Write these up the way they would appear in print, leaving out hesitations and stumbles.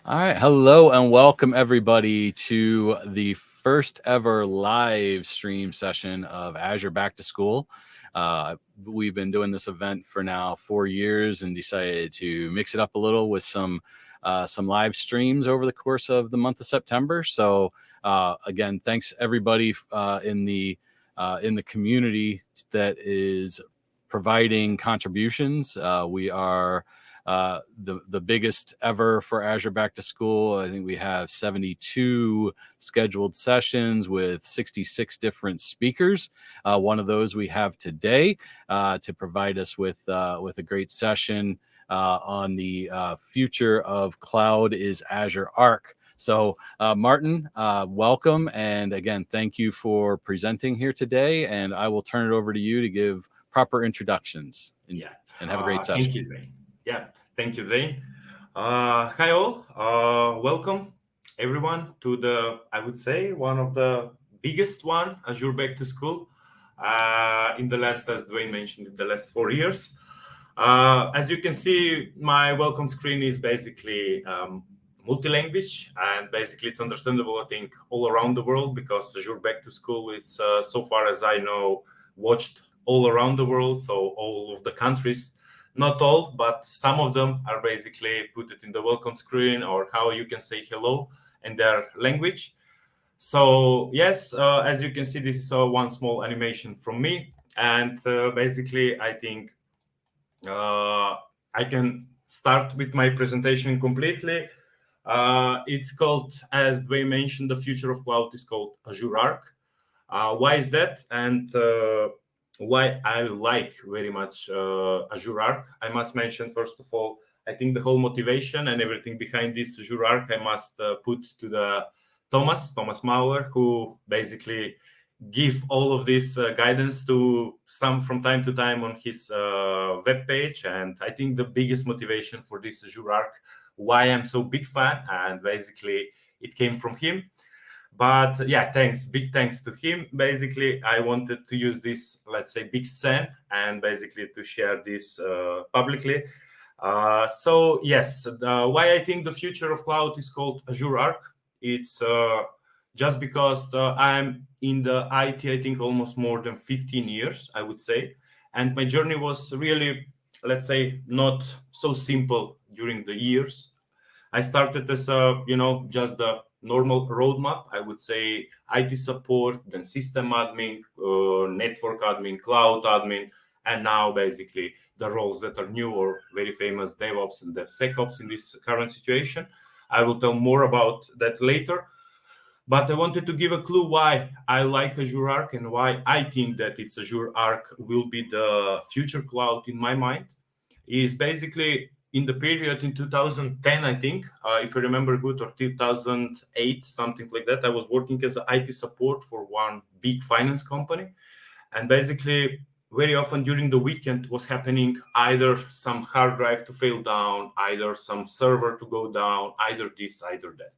All right. Hello and welcome everybody to the first ever live stream session of Azure Back to School. We've been doing this event for now 4 years and decided to mix it up a little with some live streams over the course of the month of September. So again, thanks everybody in the community that is providing contributions. We are the biggest ever for Azure Back to School. I think we have 72 scheduled sessions with 66 different speakers. One of those we have today to provide us with a great session on the future of cloud is Azure Arc. So Martin, welcome. And again, thank you for presenting here today. And I will turn it over to you to give proper introductions and have a great session. Thank you, Dwayne. Thank you, Dwayne. Hi all, welcome everyone to I would say, one of the biggest one, Azure Back to School, in the last, as Dwayne mentioned, in the last 4 years. As you can see, my welcome screen is basically multi-language, and basically it's understandable, I think, all around the world, because Azure Back to School, it's so far as I know, watched all around the world, so all of the countries. Not all, but some of them are basically put it in the welcome screen, or how you can say hello in their language. So yes, as you can see, this is one small animation from me. And basically, I think I can start with my presentation completely. It's called, as Dwayne mentioned, the future of cloud is called Azure Arc. Why is that? And why I like very much Azure Arc. I must mention, first of all, I think the whole motivation and everything behind this Azure Arc, I must put to the Thomas Mauer, who basically give all of this guidance to some from time to time on his web page. And I think the biggest motivation for this Azure Arc, why I'm so big fan, and basically it came from him. But big thanks to him. Basically, I wanted to use this, let's say, big scene, and basically to share this publicly. So yes, why I think the future of cloud is called Azure Arc. It's just because I'm in the IT, I think, almost more than 15 years, I would say. And my journey was really, let's say, not so simple during the years. I started as just the normal roadmap. I would say IT support, then system admin, network admin, cloud admin, and now basically the roles that are new or very famous, DevOps and DevSecOps in this current situation. I will tell more about that later. But I wanted to give a clue why I like Azure Arc and why I think that it's Azure Arc will be the future cloud in my mind. Is basically in the period in 2010, I think, if I remember good, or 2008, something like that, I was working as an IT support for one big finance company. And basically, very often during the weekend was happening either some hard drive to fail down, either some server to go down, either this, either that.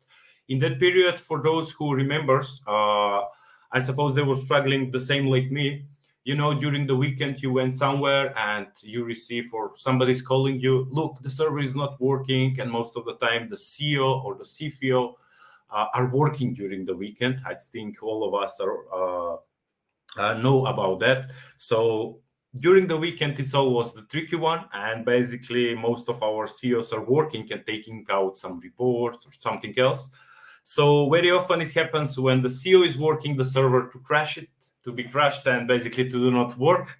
In that period, for those who remembers, I suppose they were struggling the same like me. During the weekend, you went somewhere and you receive, or somebody's calling you, look, the server is not working. And most of the time, the CEO or the CFO are working during the weekend. I think all of us know about that. So during the weekend, it's always the tricky one. And basically, most of our CEOs are working and taking out some reports or something else. So very often it happens when the CEO is working, the server to be crashed and basically to do not work.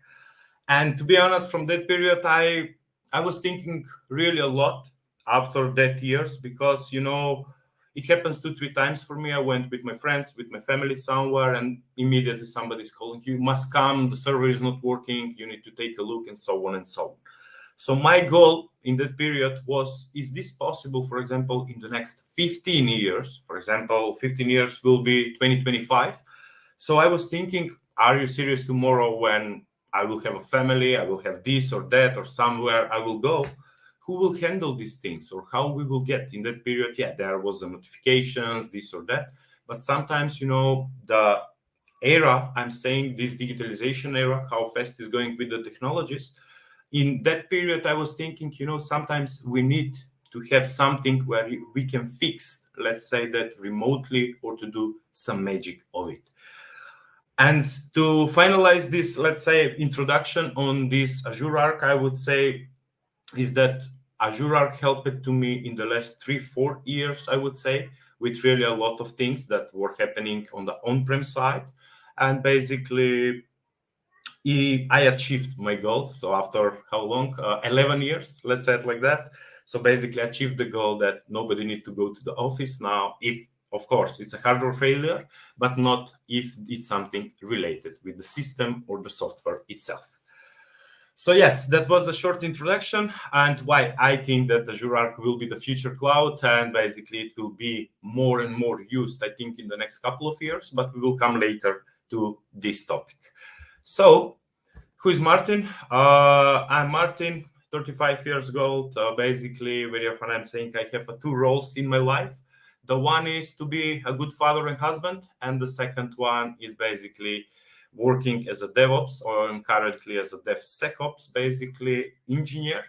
And to be honest, from that period, I was thinking really a lot after that years, because, it happens 2-3 times for me. I went with my friends, with my family somewhere, and immediately somebody's calling, you must come, the server is not working, you need to take a look, and so on and so on. So my goal in that period was, is this possible, for example, in the next 15 years? For example, 15 years will be 2025. So I was thinking, are you serious? Tomorrow when I will have a family, I will have this or that, or somewhere I will go, who will handle these things, or how we will get in that period? Yeah, there was a notifications, this or that. But sometimes, the era, I'm saying this digitalization era, how fast is going with the technologies. In that period, I was thinking, sometimes we need to have something where we can fix, let's say that remotely, or to do some magic of it. And to finalize this, let's say, introduction on this Azure Arc, I would say is that Azure Arc helped to me in the last 3-4 years, I would say, with really a lot of things that were happening on the on-prem side. And basically, I achieved my goal. So after how long? 11 years, let's say it like that. So basically, I achieved the goal that nobody needs to go to the office now. If, of course, it's a hardware failure, but not if it's something related with the system or the software itself. So yes, that was a short introduction and why I think that Azure Arc will be the future cloud, and basically it will be more and more used, I think, in the next couple of years, but we will come later to this topic. So who is Martin? I'm Martin, 35 years old. Basically, very often I'm saying I have 2 roles in my life. The one is to be a good father and husband, and the second one is basically working as a DevOps, or I'm currently as a DevSecOps, basically engineer.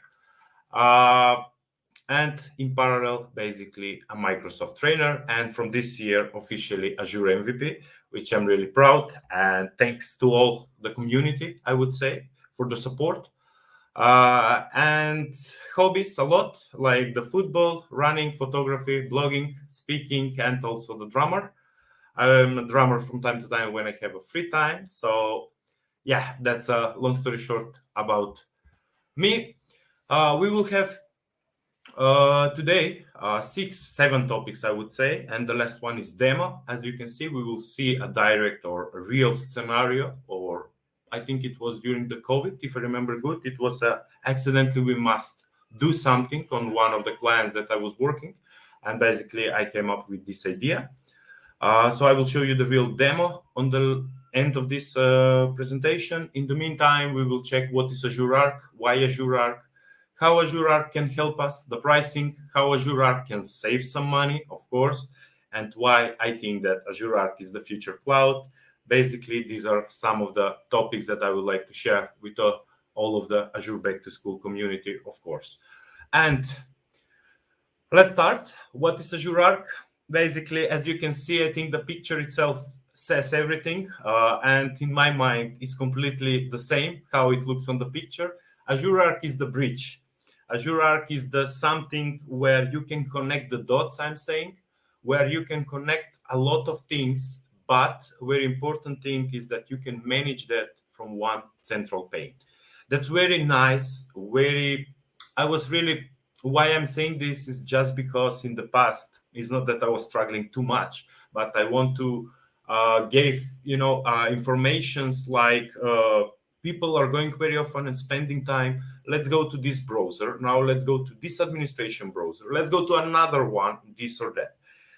And in parallel, basically a Microsoft trainer. And from this year, officially Azure MVP, which I'm really proud. And thanks to all the community, I would say, for the support. And hobbies a lot, like the football, running, photography, blogging, speaking, and also the drummer. I'm a drummer from time to time when I have a free time. So yeah, that's a long story short about me. We will have today 6-7 topics, I would say, and the last one is demo. As you can see, we will see a direct or a real scenario, or I think it was during the COVID, if I remember good. It was accidentally we must do something on one of the clients that I was working, and basically I came up with this idea. So I will show you the real demo on the end of this presentation. In the meantime, we will check what is Azure Arc, why Azure Arc, how Azure Arc can help us, the pricing, how Azure Arc can save some money, of course, and why I think that Azure Arc is the future cloud. Basically, these are some of the topics that I would like to share with all of the Azure Back to School community, of course. And let's start. What is Azure Arc? Basically, as you can see, I think the picture itself says everything. And in my mind, it's completely the same, how it looks on the picture. Azure Arc is the bridge. Azure Arc is the something where you can connect the dots, I'm saying, where you can connect a lot of things, but a very important thing is that you can manage that from one central pane. That's very nice. Why I'm saying this is just because in the past, it's not that I was struggling too much, but I want to give, informations like people are going very often and spending time. Let's go to this browser. Now let's go to this administration browser. Let's go to another one, this or that.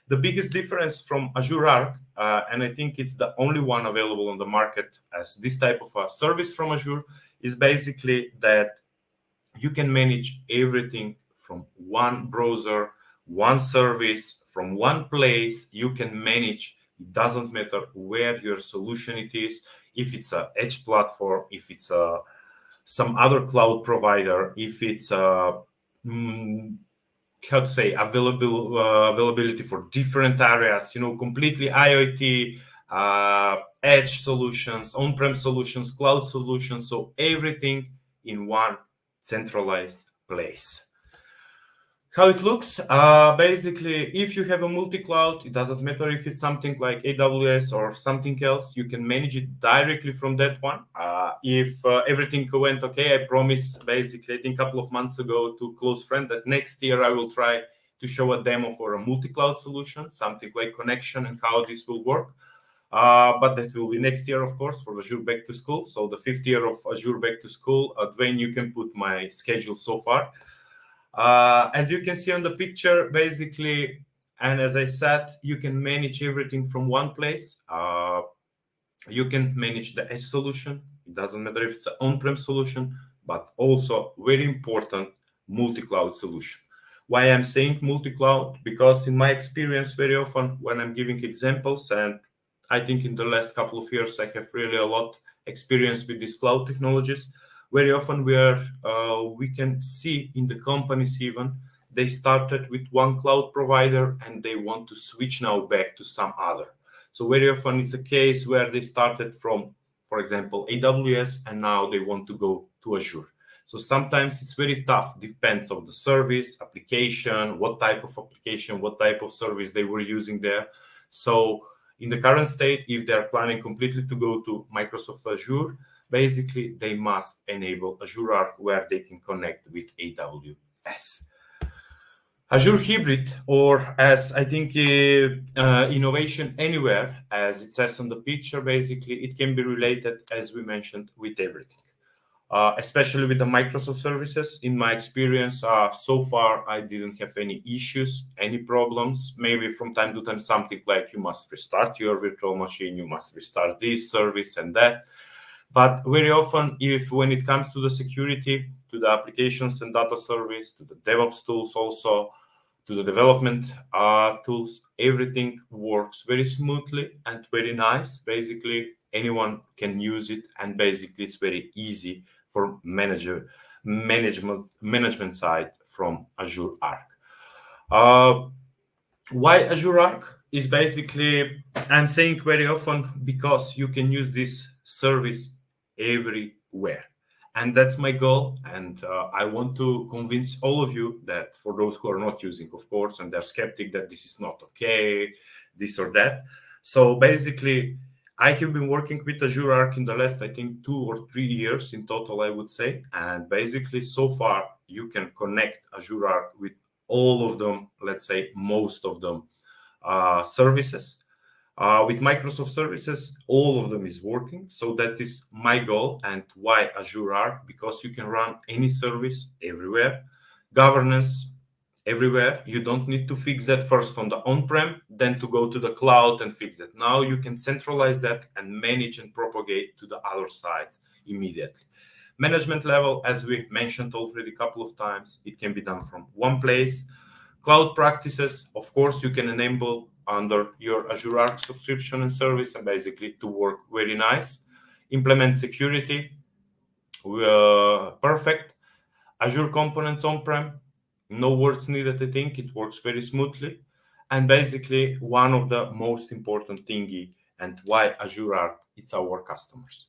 The biggest difference from Azure Arc, and I think it's the only one available on the market as this type of a service from Azure, is basically that you can manage everything from one browser, one service, from one place. You can manage. It doesn't matter where your solution it is, if it's an edge platform, if it's some other cloud provider, if it's availability for different areas, completely IoT, edge solutions, on-prem solutions, cloud solutions. So everything in one centralized place. How it looks, basically, if you have a multi-cloud, it doesn't matter if it's something like AWS or something else, you can manage it directly from that one. If everything went okay, I promised, basically, I think a couple of months ago to close friend that next year I will try to show a demo for a multi-cloud solution, something like connection and how this will work. But that will be next year, of course, for Azure Back to School. So the 5th year of Azure Back to School, Dwayne, you can put my schedule so far. As you can see on the picture, basically, and as I said, you can manage everything from one place. You can manage the edge solution. It doesn't matter if it's an on-prem solution, but also very important multi-cloud solution. Why I'm saying multi-cloud? Because in my experience, very often when I'm giving examples, and I think in the last couple of years, I have really a lot experience with these cloud technologies. Very often we can see in the companies even they started with one cloud provider and they want to switch now back to some other. So very often it's a case where they started from, for example, AWS, and now they want to go to Azure. So sometimes it's very tough, depends on the service, application, what type of application, what type of service they were using there. So in the current state, if they're planning completely to go to Microsoft Azure, basically they must enable Azure Arc where they can connect with AWS. Azure Hybrid, or as I think innovation anywhere, as it says on the picture, basically it can be related, as we mentioned, with everything. Especially with the Microsoft services. In my experience, so far, I didn't have any issues, any problems. Maybe from time to time, something like you must restart your virtual machine, you must restart this service and that. But very often, when it comes to the security, to the applications and data service, to the DevOps tools also, to the development tools, everything works very smoothly and very nice. Basically, anyone can use it, and basically it's very easy for management side from Azure Arc. Why Azure Arc is basically, I'm saying very often, because you can use this service everywhere. And that's my goal. And I want to convince all of you that, for those who are not using, of course, and they're skeptic that this is not okay, this or that. So basically, I have been working with Azure Arc in the last, I think, 2 or 3 years in total, I would say. And basically, so far, you can connect Azure Arc with all of them, let's say most of them, services. With Microsoft services, all of them is working. So that is my goal. And why Azure Arc? Because you can run any service everywhere. Governance everywhere. You don't need to fix that first on the on-prem, then to go to the cloud and fix it. Now you can centralize that and manage and propagate to the other sides immediately. Management level, as we mentioned already a couple of times, it can be done from one place. Cloud practices, of course, you can enable under your Azure Arc subscription and service, and basically to work very nice. Implement security, perfect. Azure components on-prem, no words needed, I think. It works very smoothly. And basically, one of the most important thingy, and why Azure Arc, it's our customers.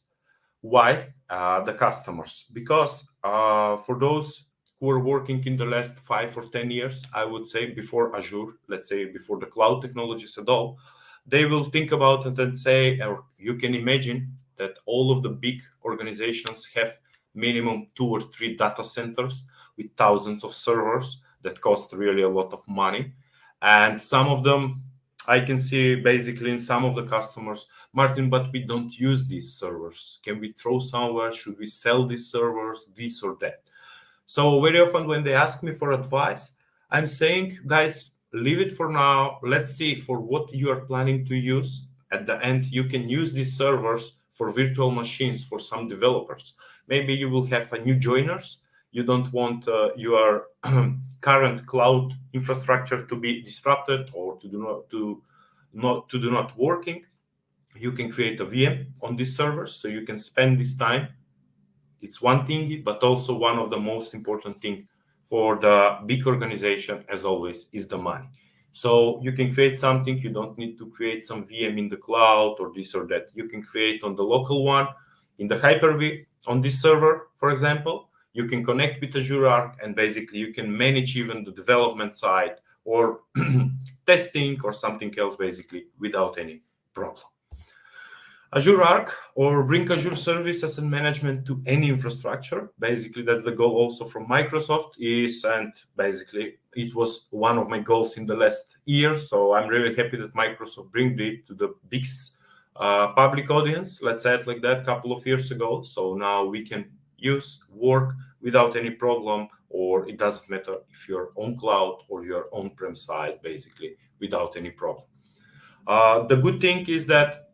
Why the customers? Because for those who are working in the last 5 or 10 years, I would say, before Azure, let's say before the cloud technologies at all, they will think about it and say, or you can imagine that all of the big organizations have minimum 2 or 3 data centers with thousands of servers that cost really a lot of money. And some of them, I can see basically in some of the customers, Martin, but we don't use these servers. Can we throw somewhere? Should we sell these servers? This or that. So very often when they ask me for advice, I'm saying, guys, leave it for now. Let's see for what you are planning to use. At the end, you can use these servers for virtual machines for some developers. Maybe you will have a new joiners. You don't want your current cloud infrastructure to be disrupted or to do not working. You can create a VM on these servers, so you can spend this time. It's one thing, but also one of the most important thing for the big organization, as always, is the money. So you can create something. You don't need to create some VM in the cloud or this or that. You can create on the local one, in the Hyper-V, on this server, for example. You can connect with Azure Arc, and basically you can manage even the development side or testing or something else, basically, without any problem. Azure Arc, or bring Azure services and management to any infrastructure. Basically, that's the goal also from Microsoft and basically it was one of my goals in the last year. So I'm really happy that Microsoft bring it to the big public audience, let's say it like that, a couple of years ago. So now we can work without any problem, or it doesn't matter if you're on cloud or you're on-prem side, basically without any problem. The good thing is that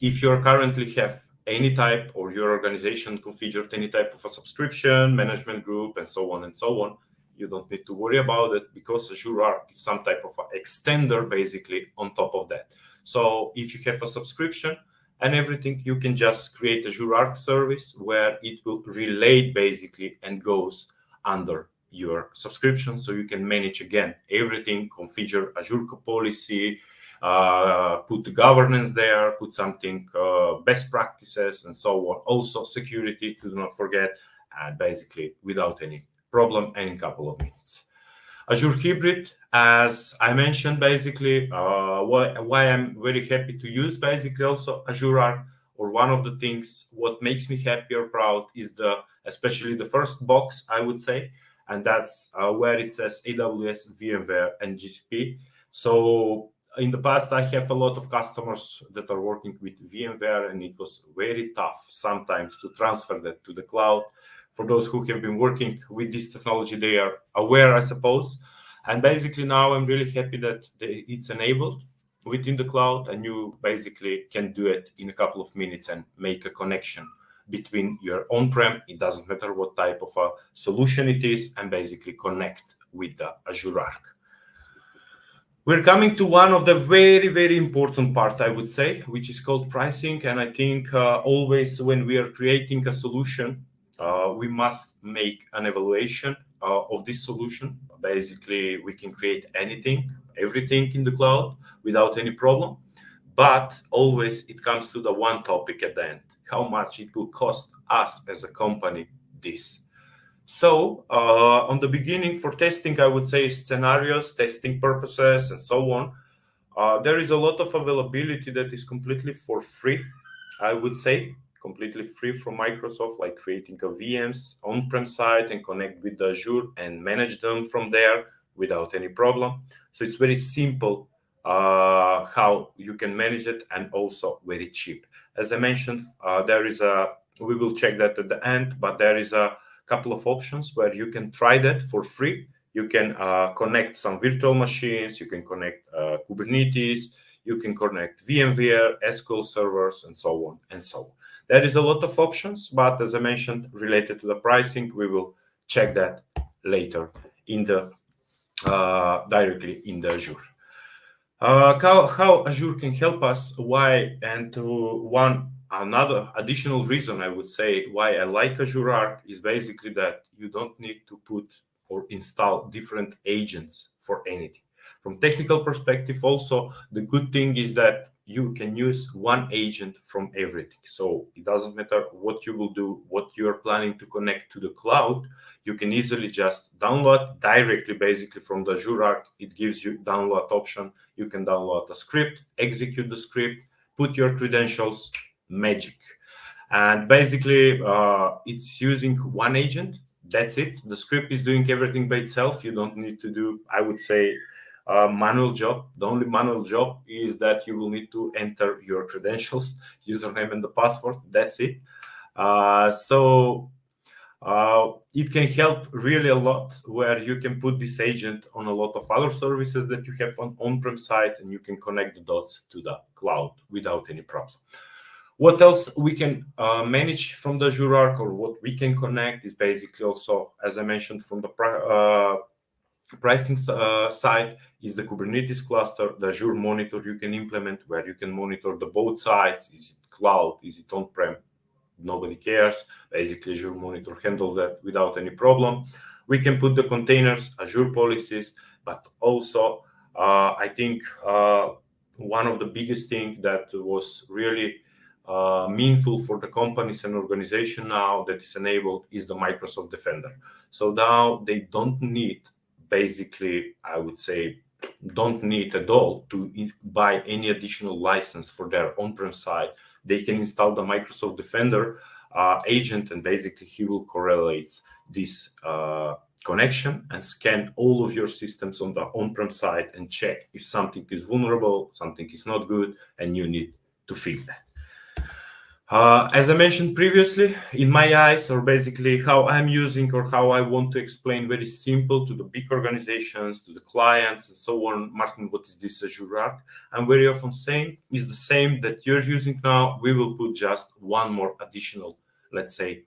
if you currently have any type, or your organization configured any type of a subscription, management group, and so on, you don't need to worry about it, because Azure Arc is some type of extender basically on top of that. So if you have a subscription and everything, you can just create Azure Arc service where it will relate basically and goes under your subscription, so you can manage again everything, configure Azure policy, put the governance there, put something best practices and so on. Also security, do not forget, and basically without any problem and in a couple of minutes. Azure Hybrid, as I mentioned, basically why I'm very happy to use basically also Azure Arc, or one of the things what makes me happy or proud is especially the first box, I would say, and that's where it says AWS, VMware, and GCP. So in the past, I have a lot of customers that are working with VMware, and it was very tough sometimes to transfer that to the cloud. For those who have been working with this technology, they are aware, I suppose. And basically now I'm really happy that it's enabled within the cloud, and you basically can do it in a couple of minutes and make a connection between your on-prem, it doesn't matter what type of a solution it is, and basically connect with the Azure Arc. We're coming to one of the very, very important part, I would say, which is called pricing. And I think always when we are creating a solution, we must make an evaluation of this solution. Basically, we can create anything, everything in the cloud without any problem. But always it comes to the one topic at the end, how much it will cost us as a company this. So on the beginning for testing, I would say scenarios, testing purposes, and so on. There is a lot of availability that is completely for free, I would say, completely free from Microsoft, like creating a VMs on-prem site and connect with Azure and manage them from there without any problem. So it's very simple how you can manage it, and also very cheap. As I mentioned, we will check that at the end, but there is a couple of options where you can try that for free. You can connect some virtual machines, you can connect Kubernetes, you can connect VMware, SQL servers, and so on and so on. There is a lot of options, but as I mentioned, related to the pricing, we will check that later in the directly in the Azure. How Azure can help us, why, and another additional reason I would say why I like Azure Arc is basically that you don't need to put or install different agents for anything. From technical perspective, also the good thing is that you can use one agent from everything. So it doesn't matter what you will do, what you are planning to connect to the cloud, you can easily just download directly, basically from the Azure Arc. It gives you download option. You can download a script, execute the script, put your credentials, magic. And basically it's using one agent. That's it. The script is doing everything by itself. You don't need to do, I would say, manual job. The only manual job is that you will need to enter your credentials, username and the password. That's it. It can help really a lot, where you can put this agent on a lot of other services that you have on-prem site, and you can connect the dots to the cloud without any problem. What else we can manage from the Azure Arc, or what we can connect, is basically also, as I mentioned, from the pricing side, is the Kubernetes cluster, the Azure Monitor you can implement, where you can monitor the both sides. Is it cloud? Is it on-prem? Nobody cares. Basically, Azure Monitor handles that without any problem. We can put the containers, Azure policies, but also I think one of the biggest things that was really meaningful for the companies and organization now that is enabled is the Microsoft Defender. So now they don't need, basically, I would say, don't need at all to buy any additional license for their on-prem side. They can install the Microsoft Defender agent, and basically he will correlate this connection and scan all of your systems on the on-prem side and check if something is vulnerable, something is not good, and you need to fix that. As I mentioned previously, in my eyes, or basically how I'm using, or how I want to explain very simple to the big organizations, to the clients, and so on, Martin, what is this Azure Arc? I'm very often saying is the same that you're using now. We will put just one more additional, let's say,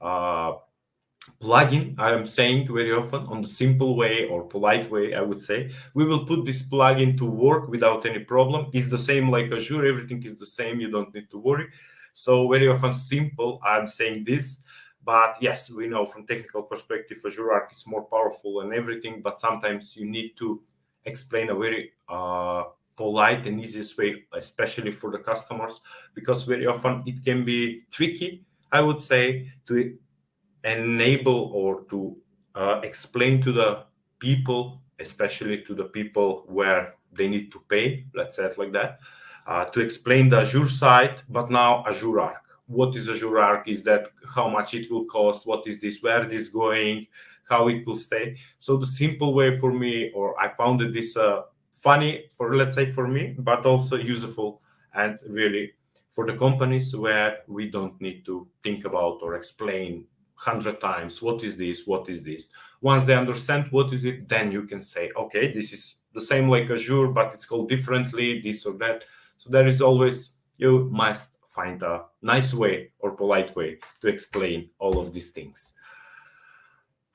plugin. I am saying very often on the simple way or polite way, I would say, we will put this plugin to work without any problem. It's the same like Azure. Everything is the same. You don't need to worry. So very often simple, I'm saying this, But yes, we know from technical perspective, Azure Arc is more powerful and everything, but sometimes you need to explain a very polite and easiest way, especially for the customers, because very often it can be tricky, I would say, to enable or to explain to the people, especially to the people where they need to pay, let's say it like that, to explain the Azure side, but now Azure Arc. What is Azure Arc? Is that how much it will cost? What is this? Where it is going? How it will stay? So the simple way for me, or I found this funny for, let's say, for me, but also useful and really for the companies where we don't need to think about or explain 100 times what is this, what is this. Once they understand what is it, then you can say, okay, this is the same like Azure, but it's called differently, this or that. So there is always, you must find a nice way or polite way to explain all of these things.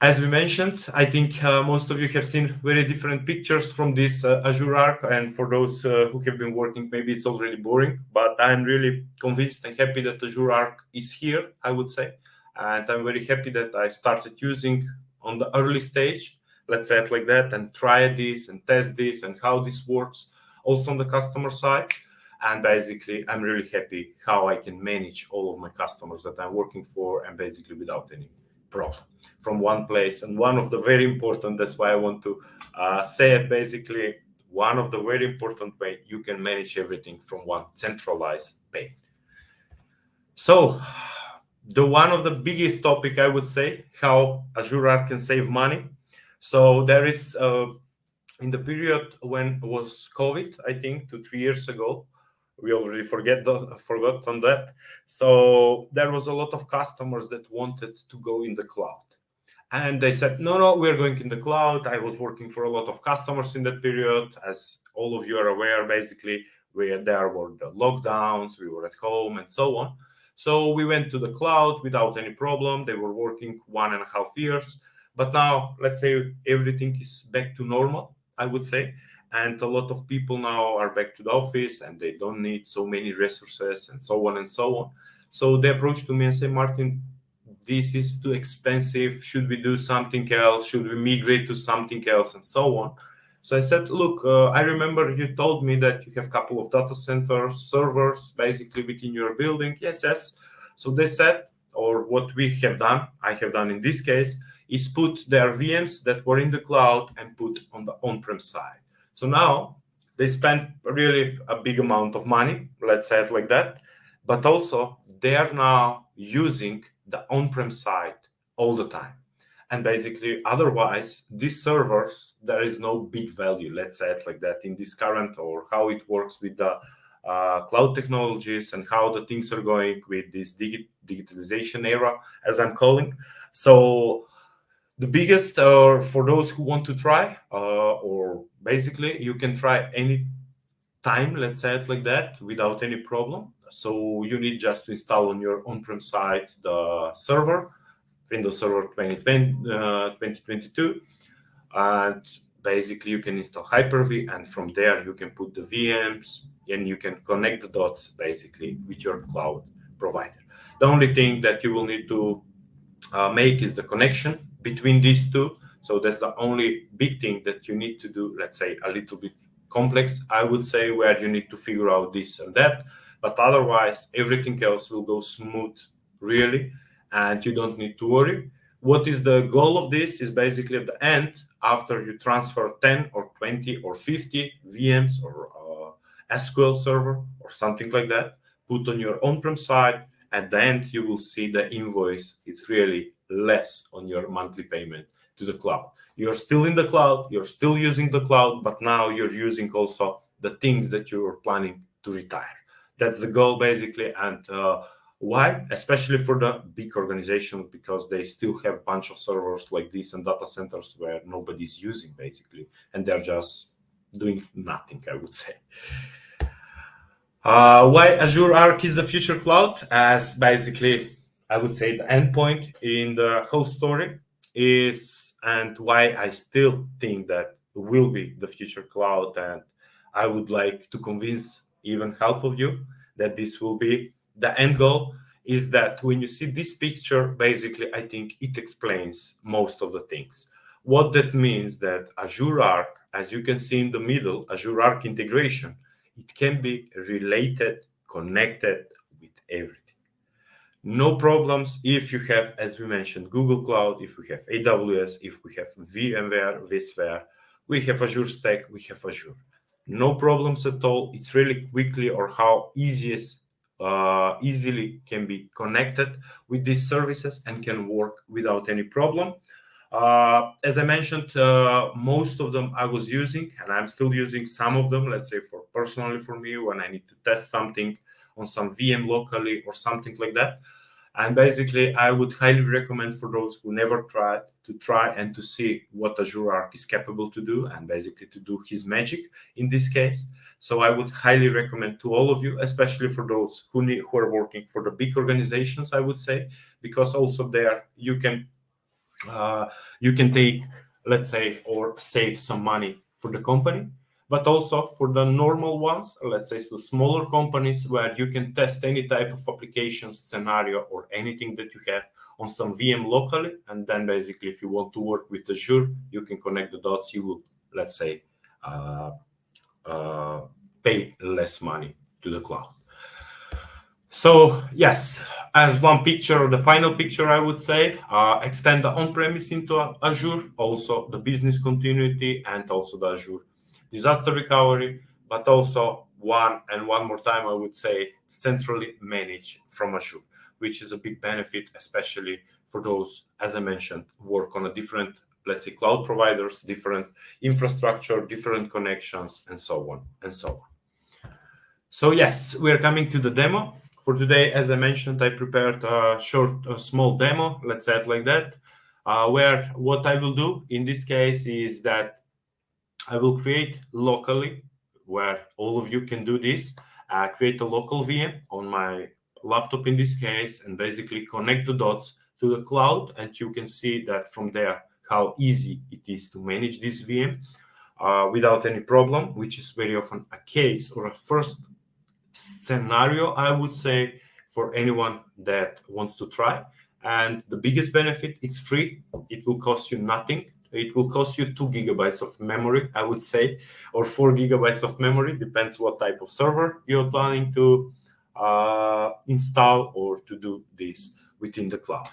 As we mentioned, I think most of you have seen very different pictures from this Azure Arc, and for those who have been working, maybe it's already boring, but I'm really convinced and happy that Azure Arc is here, I would say. And I'm very happy that I started using on the early stage, let's say it like that, and try this and test this and how this works also on the customer side. And basically, I'm really happy how I can manage all of my customers that I'm working for, and basically without any problem from one place. And one of the very important, that's why I want to say it, basically, one of the very important way you can manage everything from one centralized pane. So the one of the biggest topic, I would say, how Azure Arc can save money. So there is in the period when it was COVID, I think 2-3 years ago, we already forgot on that. So there was a lot of customers that wanted to go in the cloud. And they said, no, we're going in the cloud. I was working for a lot of customers in that period. As all of you are aware, basically, there were the lockdowns, we were at home and so on. So we went to the cloud without any problem. They were working 1.5 years. But now, let's say everything is back to normal, I would say. And a lot of people now are back to the office and they don't need so many resources and so on and so on. So they approach to me and say, Martin, this is too expensive. Should we do something else? Should we migrate to something else and so on? So I said, look, I remember you told me that you have a couple of data centers, servers, basically within your building. Yes. So they said, or what we have done, I have done in this case, is put their VMs that were in the cloud and put on the on-prem side. So now they spent really a big amount of money, let's say it like that, but also they are now using the on-prem side all the time. And basically, otherwise, these servers, there is no big value, let's say it like that, in this current, or how it works with the cloud technologies and how the things are going with this digitalization era, as I'm calling. So the biggest, for those who want to try, or basically you can try any time, let's say it like that, without any problem. So you need just to install on your on-prem side the server, Windows Server 2022, and basically you can install Hyper-V, and from there you can put the VMs and you can connect the dots basically with your cloud provider. The only thing that you will need to make is the connection between these two. So that's the only big thing that you need to do, let's say a little bit complex, I would say, where you need to figure out this and that. But otherwise, everything else will go smooth, really, and you don't need to worry. What is the goal of this is basically at the end, after you transfer 10 or 20 or 50 VMs or SQL server or something like that, put on your on-prem side, at the end, you will see the invoice is really less on your monthly payment to the cloud. You're still in the cloud, you're still using the cloud, but now you're using also the things that you were planning to retire. That's the goal, basically. And why? Especially for the big organization, because they still have a bunch of servers like this and data centers where nobody's using, basically, and they're just doing nothing, I would say. Why Azure Arc is the future cloud, as basically, I would say, the endpoint in the whole story is, and why I still think that will be the future cloud. And I would like to convince even half of you that this will be the end goal, is that when you see this picture, basically, I think it explains most of the things. What that means that Azure Arc, as you can see in the middle, Azure Arc integration, it can be related, connected with everything. No problems if you have, as we mentioned, Google Cloud, if we have AWS, if we have VMware, vSphere, we have Azure Stack, we have Azure. No problems at all. It's really quickly or how easily can be connected with these services and can work without any problem. As I mentioned, most of them I was using, and I'm still using some of them, let's say personally for me, when I need to test something on some VM locally or something like that. And basically, I would highly recommend for those who never tried to try and to see what Azure Arc is capable to do, and basically to do his magic in this case. So I would highly recommend to all of you, especially for those who are working for the big organizations, I would say, because also there you can take, let's say, or save some money for the company, but also for the normal ones, let's say the smaller companies, where you can test any type of application scenario or anything that you have on some VM locally. And then basically, if you want to work with Azure, you can connect the dots. You will, let's say, pay less money to the cloud. So yes, as one picture, the final picture, I would say, extend the on-premise into Azure, also the business continuity and also the Azure disaster recovery, but also one more time, I would say, centrally managed from Azure, which is a big benefit, especially for those, as I mentioned, work on a different, let's say, cloud providers, different infrastructure, different connections, and so on and so on. So yes, we are coming to the demo. For today, as I mentioned, I prepared a small demo, let's say it like that, where what I will do in this case is that I will create locally, where all of you can do this, create a local VM on my laptop in this case, and basically connect the dots to the cloud. And you can see that from there, how easy it is to manage this VM without any problem, which is very often a case or a first scenario, I would say, for anyone that wants to try. And the biggest benefit, it's free. It will cost you nothing. It will cost you 2 gigabytes of memory, I would say, or 4 gigabytes of memory, depends what type of server you're planning to install or to do this within the cloud.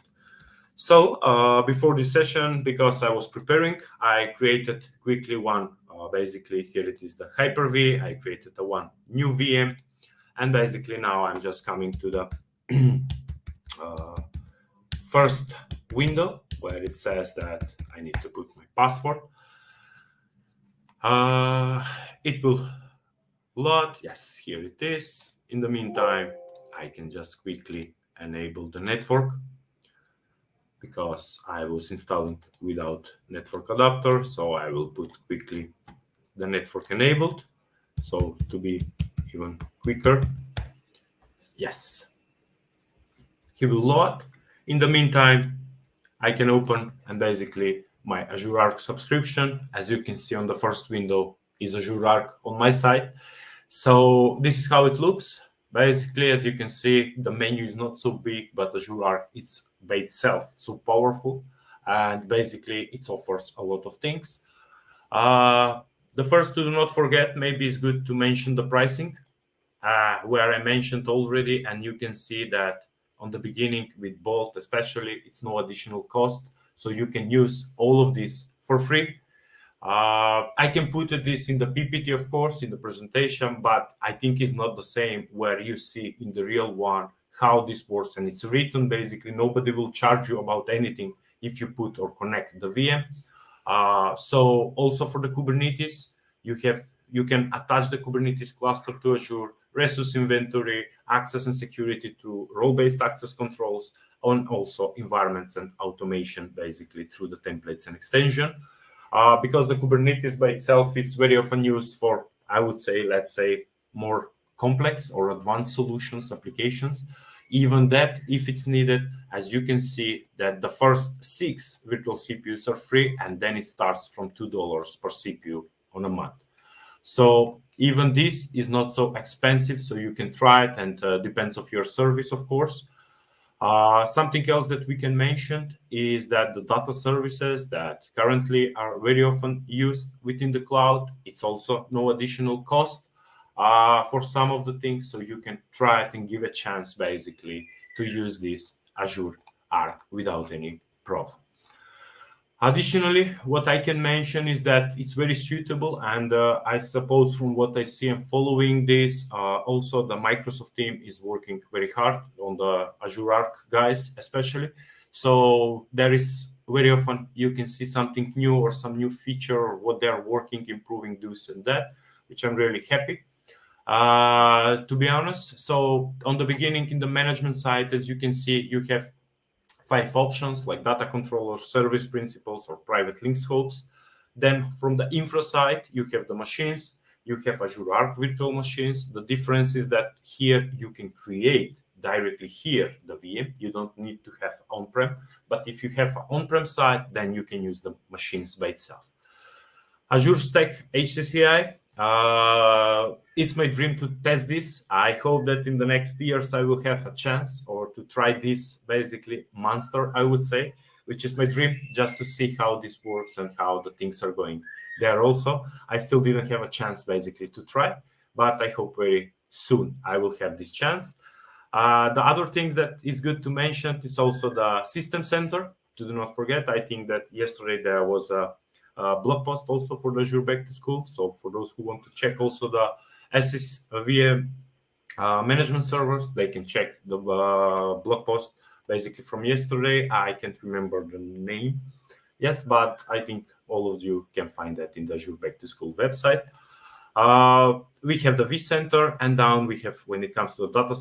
So before this session, because I was preparing, I created quickly one, basically here it is the Hyper-V. I created one new VM. And basically now I'm just coming to the first window where it says that I need to put my password. It will load. Yes, here it is. In the meantime, I can just quickly enable the network because I was installing without network adapter. So I will put quickly the network enabled. So to be even quicker. Yes. He will load. In the meantime, I can open and basically my Azure Arc subscription. As you can see on the first window is Azure Arc on my side. So this is how it looks. Basically, as you can see, the menu is not so big, but Azure Arc, it's by itself so powerful. And basically, it offers a lot of things. The first to do not forget, maybe it's good to mention the pricing, where I mentioned already, and you can see that on the beginning with Bolt especially, it's no additional cost. So you can use all of this for free. I can put this in the PPT, of course, in the presentation, but I think it's not the same where you see in the real one how this works. And it's written, basically, nobody will charge you about anything if you put or connect the VM. So also for the Kubernetes, you can attach the Kubernetes cluster to Azure, resource inventory, access and security through role-based access controls, and also environments and automation, basically through the templates and extension. Because the Kubernetes by itself, it's very often used for, I would say, let's say, more complex or advanced solutions, applications. Even that, if it's needed, as you can see, that the first 6 virtual CPUs are free, and then it starts from $2 per CPU on a month. So even this is not so expensive, so you can try it, and depends of your service, of course. Something else that we can mention is that the data services that currently are very often used within the cloud, it's also no additional cost for some of the things. So you can try it and give a chance basically to use this Azure Arc without any problem. Additionally, what I can mention is that it's very suitable, and I suppose from what I see and following this, also the Microsoft team is working very hard on the Azure Arc guys, especially. So there is very often you can see something new or some new feature or what they are working, improving this and that, which I'm really happy. To be honest, so on the beginning in the management side, as you can see, you have 5 options like data controller, service principals, or private link scopes. Then from the infra side, you have the machines. You have Azure Arc virtual machines. The difference is that here you can create directly here the VM. You don't need to have on-prem. But if you have an on-prem side, then you can use the machines by itself. Azure Stack HCI. It's my dream to test this. I hope that in the next years I will have a chance or to try this basically monster, I would say, which is my dream, just to see how this works and how the things are going there also. I still didn't have a chance basically to try, but I hope very soon I will have this chance. The other things that is good to mention is also the System Center. Do not forget, I think that yesterday there was a blog post also for the Azure Back to School. So for those who want to check also the SSVM management servers, they can check the blog post basically from yesterday. I can't remember the name. Yes, but I think all of you can find that in the Azure Back to School website. We have the vCenter, and down we have, when it comes to the data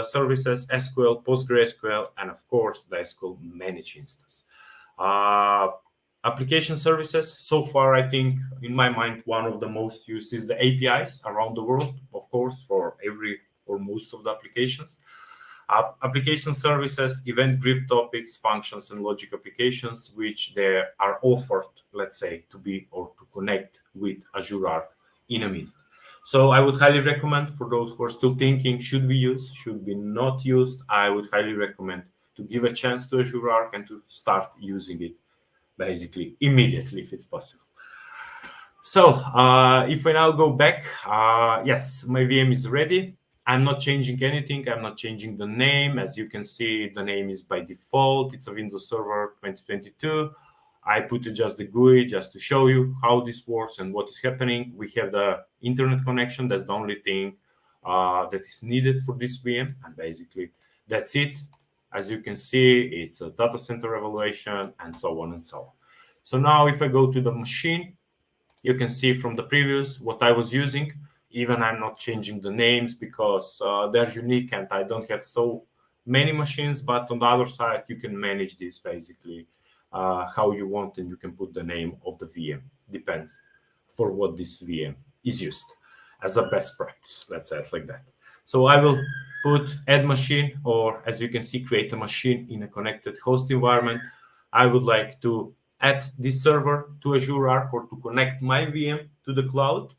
services, SQL, PostgreSQL, and of course the SQL managed instance. Application services, so far, I think, in my mind, one of the most used is the APIs around the world, of course, for every or most of the applications. Application services, event grip topics, functions, and logic applications, which they are offered, let's say, to be or to connect with Azure Arc in a minute. So I would highly recommend for those who are still thinking, should we use, should we not use, I would highly recommend to give a chance to Azure Arc and to start using it basically immediately if it's possible. So if I now go back, yes, my VM is ready. I'm not changing anything. I'm not changing the name. As you can see, the name is by default. It's a Windows Server 2022. I put it just the GUI just to show you how this works and what is happening. We have the internet connection. That's the only thing that is needed for this VM. And basically, that's it. As you can see, it's a data center evaluation and so on and so on. So now if I go to the machine, you can see from the previews what I was using. Even I'm not changing the names because they're unique and I don't have so many machines. But on the other side, you can manage this basically how you want, and you can put the name of the VM. Depends for what this VM is used as a best practice. Let's say it like that. So I will put add machine, or as you can see, create a machine in a connected host environment. I would like to add this server to Azure Arc or to connect my VM to the cloud.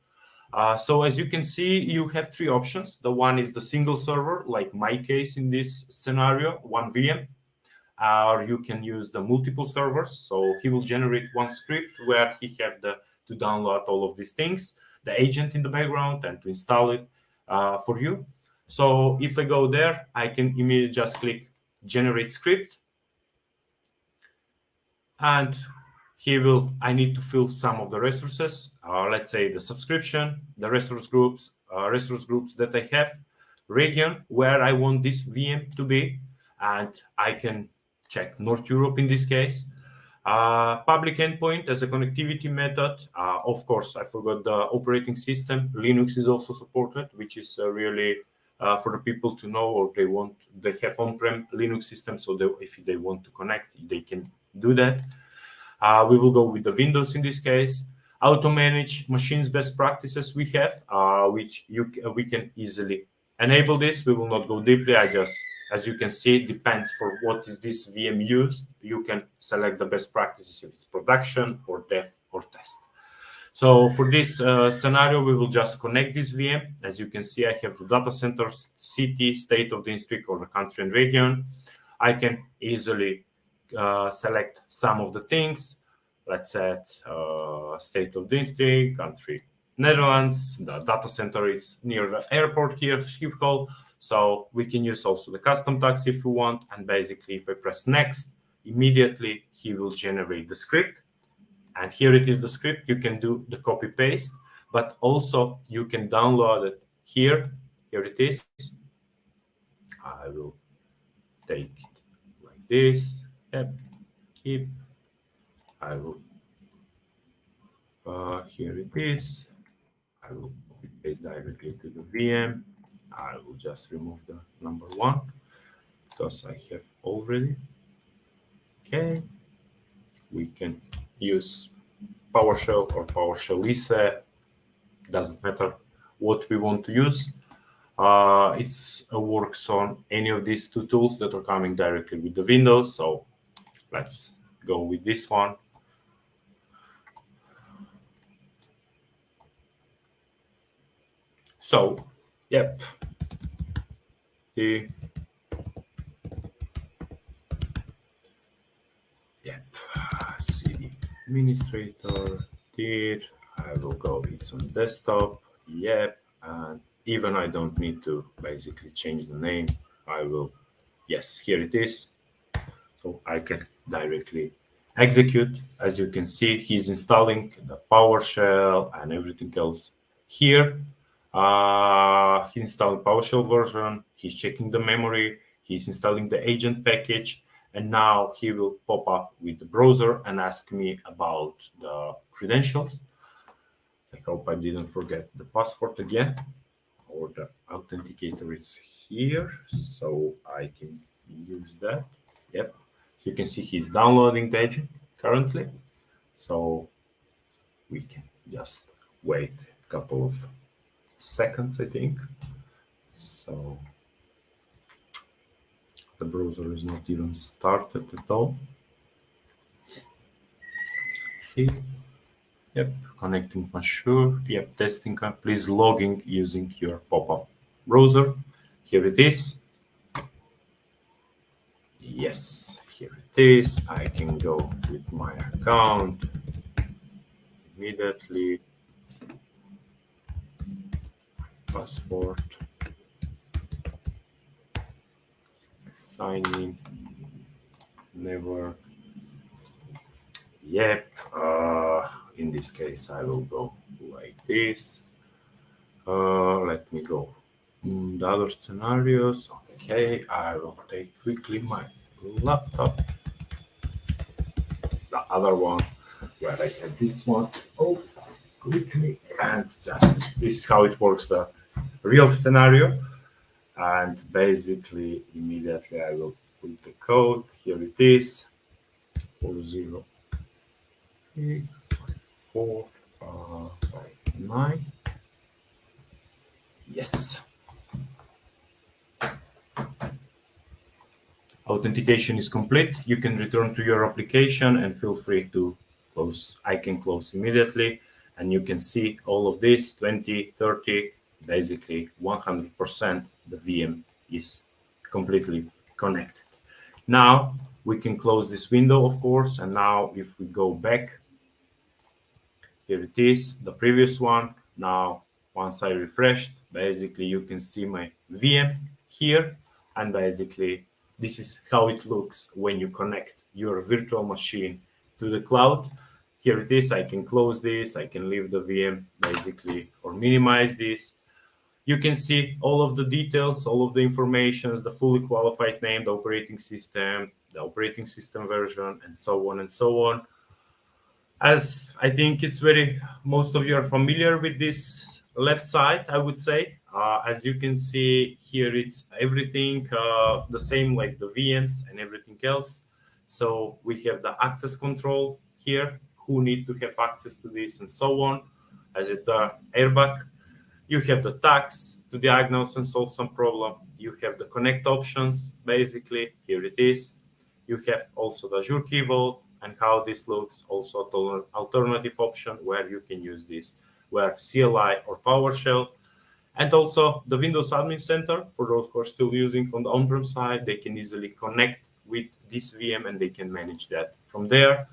So as you can see, you have 3 options. The one is the single server, like my case in this scenario, 1 VM. Or you can use the multiple servers. So he will generate one script where he have to download all of these things, the agent in the background, and to install it for you. So if I go there, I can immediately just click generate script. And I need to fill some of the resources. Let's say the subscription, the resource groups that I have, region where I want this VM to be, and I can check North Europe in this case. Public endpoint as a connectivity method. Of course, I forgot the operating system. Linux is also supported, which is really for the people to know, or they have on-prem Linux system, so if they want to connect, they can do that. We will go with the Windows in this case. Auto-manage machines best practices we have, which we can easily enable this. We will not go deeply. As you can see, it depends for what is this VM used. You can select the best practices if it's production or dev or test. So for this scenario, we will just connect this VM. As you can see, I have the data center, city, state of the district, or the country and region. I can easily select some of the things. Let's set state of district, country Netherlands. The data center is near the airport here, Schiphol. So we can use also the custom tags if we want. And basically, if I press next, immediately he will generate the script. And here it is the script. You can do the copy paste, but also you can download it here. Here it is. I will take it like this. Yep. Keep. I will. Here it is. I will copy paste directly to the VM. I will just remove the number 1 because I have already. Okay. We can use PowerShell or PowerShell ISE. Doesn't matter what we want to use. It works on any of these 2 tools that are coming directly with the Windows. So let's go with this one. So, yep. CD administrator. Here I will go. It's on desktop. Yep. And even I don't need to basically change the name. I will. Yes, here it is. So I can directly execute. As you can see, he's installing the PowerShell and everything else here. He's installing PowerShell version. He's checking the memory. He's installing the agent package. And now he will pop up with the browser and ask me about the credentials. I hope I didn't forget the password again, or the authenticator is here, so I can use that. Yep. So you can see he's downloading the agent currently. So we can just wait a couple of seconds, I think. So the browser is not even started at all. Let's see. Yep, connecting for sure. Yep, testing. Please log in using your pop-up browser. Here it is. Yes, here it is. I can go with my account immediately. Passport. Sign in. Never. Yep. In this case, I will go like this. Let me go. The other scenarios. Okay, I will take quickly my laptop. The other one where I had this one. Oh, quickly. And just this is how it works, the real scenario. And basically, immediately I will put the code. Here it is. 403 459. Yes. Authentication is complete. You can return to your application and feel free to close. I can close immediately, and you can see all of this 20, 30, basically 100%. The VM is completely connected. Now we can close this window, of course, and now if we go back, here it is, the previous one. Now, once I refreshed, basically you can see my VM here, and basically this is how it looks when you connect your virtual machine to the cloud. Here it is. I can close this. I can leave the VM basically, or minimize this. You can see all of the details, all of the information, the fully qualified name, the operating system version, and so on and so on. As I think it's most of you are familiar with this left side, I would say. As you can see here, it's everything the same like the VMs and everything else. So we have the access control here, who need to have access to this and so on. As the airbag, you have the tags to diagnose and solve some problem. You have the connect options, basically, here it is. You have also the Azure Key Vault and how this looks, also alternative option where you can use this, where CLI or PowerShell. And also the Windows Admin Center, for those who are still using on the on-prem side, they can easily connect with this VM and they can manage that from there.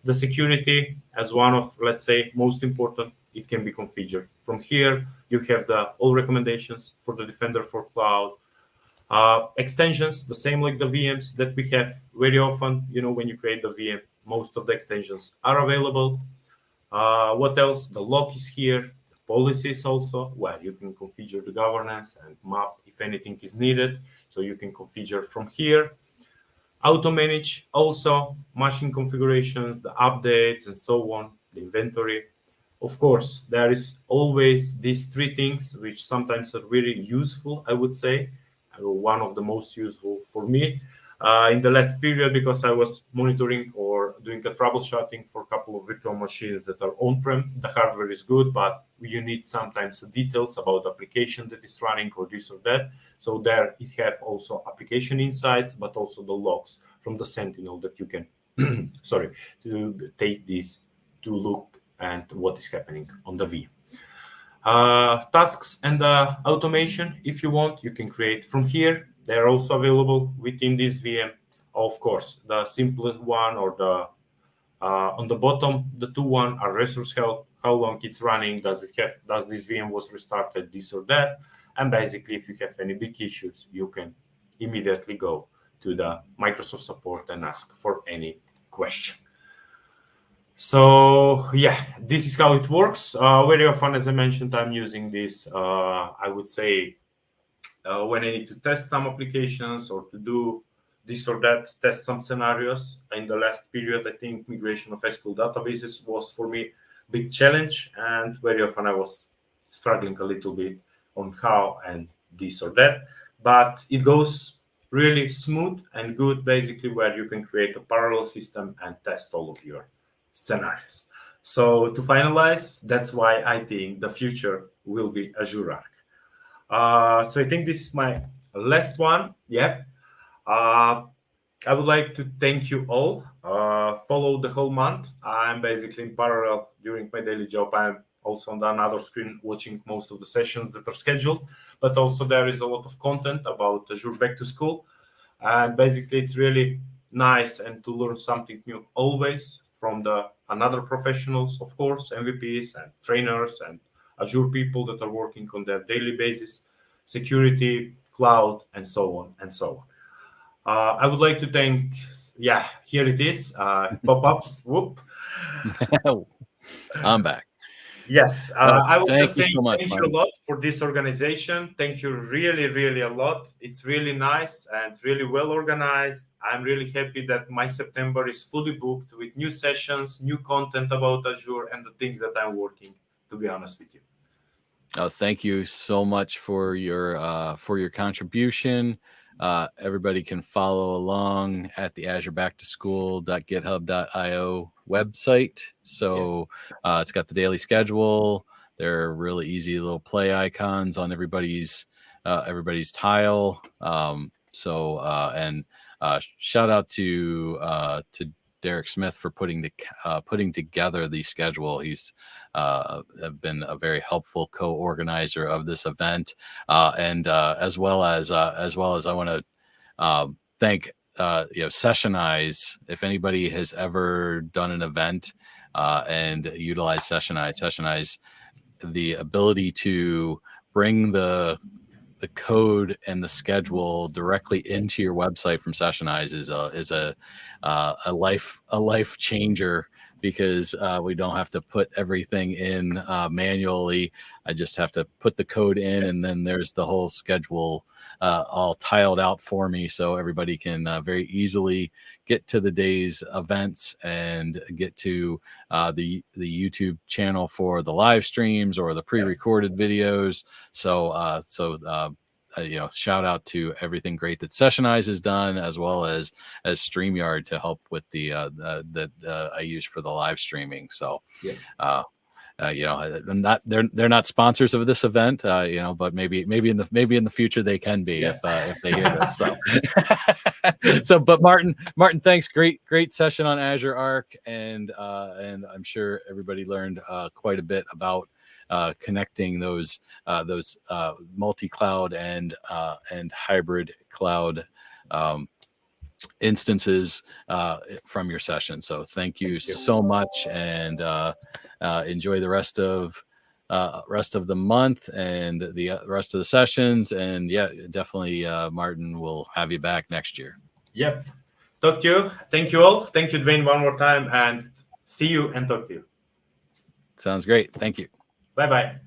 The security as one of, let's say, most important, it can be configured. From here, you have all recommendations for the Defender for Cloud. Extensions, the same like the VMs that we have very often. When you create the VM, most of the extensions are available. What else? The log is here. The policies also, where you can configure the governance and map if anything is needed. So you can configure from here. Auto manage also machine configurations, the updates, and so on, the inventory. Of course, there is always these three things, which sometimes are very useful, I would say. One of the most useful for me in the last period, because I was monitoring or doing a troubleshooting for a couple of virtual machines that are on-prem. The hardware is good, but you need sometimes details about the application that is running or this or that. So there it have also application insights, but also the logs from the Sentinel that you can, to take this to look at what is happening on the VM. Tasks and automation, if you want, you can create from here. They are also available within this VM. Of course, the simplest one or the on the bottom, the two one are resource health, how long it's running, does this VM was restarted, this or that. And basically, if you have any big issues, you can immediately go to the Microsoft support and ask for any question. So yeah, this is how it works. Very often, as I mentioned, I'm using this, I would say, when I need to test some applications or to do this or that, test some scenarios. In the last period, I think migration of SQL databases was for me a big challenge. And very often I was struggling a little bit on how and this or that. But it goes really smooth and good, basically, where you can create a parallel system and test all of your scenarios. So to finalize, that's why I think the future will be Azure Arc. So I think this is my last one. Yeah. I would like to thank you all. Follow the whole month. I'm basically in parallel during my daily job. I'm also on another screen watching most of the sessions that are scheduled, but also there is a lot of content about Azure Back to School. And basically it's really nice and to learn something new always from another professionals, of course, MVPs and trainers and Azure people that are working on their daily basis, security, cloud, and so on and so on. I would like to thank, here it is, pop-ups, whoop. I'm back. Yes, I would just say so much, thank Martin. you a lot for this organization. Thank you really, really a lot. It's really nice and really well organized. I'm really happy that my September is fully booked with new sessions, new content about Azure, and the things that I'm working, to be honest with you. Thank you so much for your contribution. Everybody can follow along at the azureback2school.github.io website. So it's got the daily schedule. There are really easy little play icons on everybody's tile. Shout out to Derek Smith for putting together the schedule. He's been a very helpful co-organizer of this event, and as well as I want to thank Sessionize. If anybody has ever done an event and utilized Sessionize, the ability to bring the code and the schedule directly into your website from Sessionize is a life changer, because we don't have to put everything in manually. I just have to put the code in, and then there's the whole schedule all tiled out for me, so everybody can very easily get to the day's events and get to the YouTube channel for the live streams or the pre-recorded videos. So shout out to everything great that Sessionize has done, as well as StreamYard to help with that I use for the live streaming. So they're not sponsors of this event, but maybe in the future they can be if they hear this. So, but Martin, thanks. Great session on Azure Arc, and I'm sure everybody learned quite a bit about connecting those multi-cloud and hybrid cloud instances from your session. So thank you so much, and enjoy the rest of the month and the rest of the sessions. And yeah, definitely, Martin, will have you back next year. Yep. Talk to you. Thank you all. Thank you, Dwayne, one more time, and see you and talk to you. Sounds great. Thank you. Bye-bye.